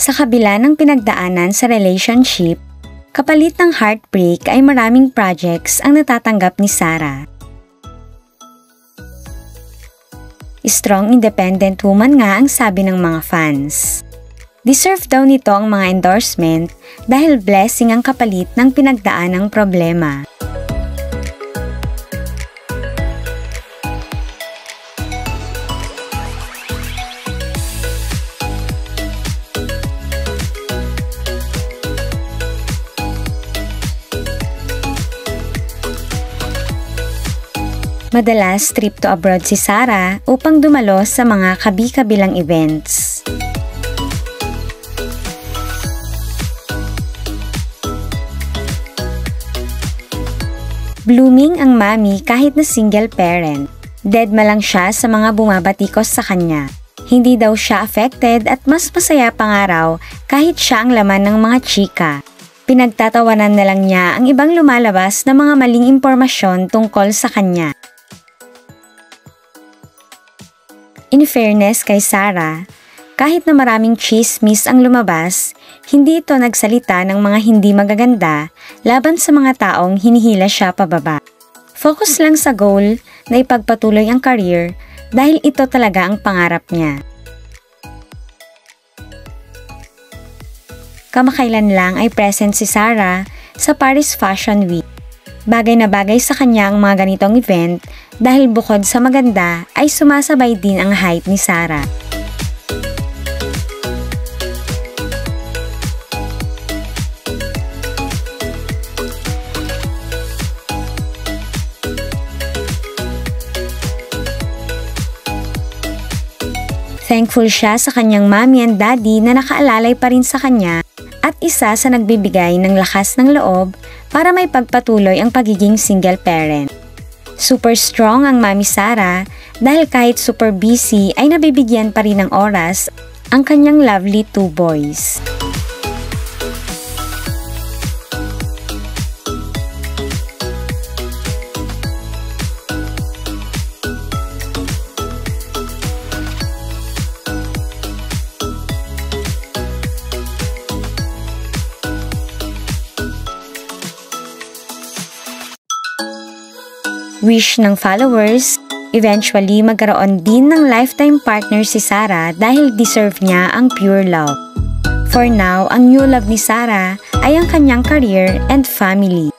Sa kabila ng pinagdaanan sa relationship, kapalit ng heartbreak ay maraming projects ang natatanggap ni Sarah. Strong independent woman nga ang sabi ng mga fans. Deserve daw nito ang mga endorsement dahil blessing ang kapalit ng pinagdaanang problema. Madalas trip to abroad si Sarah upang dumalo sa mga kabi-kabilang events. Blooming ang mami kahit na single parent. Deadma lang siya sa mga bumabatikos sa kanya. Hindi daw siya affected at mas masaya pang araw kahit siya ang laman ng mga chika. Pinagtatawanan na lang niya ang ibang lumalabas na mga maling impormasyon tungkol sa kanya. In fairness kay Sarah, kahit na maraming chismis ang lumabas, hindi ito nagsalita ng mga hindi magaganda laban sa mga taong hinihila siya pababa. Focus lang sa goal na ipagpatuloy ang career dahil ito talaga ang pangarap niya. Kamakailan lang ay present si Sarah sa Paris Fashion Week. Bagay na bagay sa kanya ang mga ganitong event dahil bukod sa maganda ay sumasabay din ang height ni Sarah. Thankful siya sa kanyang mommy and daddy na nakaalalay pa rin sa kanya at isa sa nagbibigay ng lakas ng loob para may pagpatuloy ang pagiging single parent. Super strong ang mami Sarah dahil kahit super busy ay nabibigyan pa rin ng oras ang kanyang lovely 2 boys. Wish ng followers, eventually magkaroon din ng lifetime partner si Sarah dahil deserve niya ang pure love. For now, ang new love ni Sarah ay ang kanyang career and family.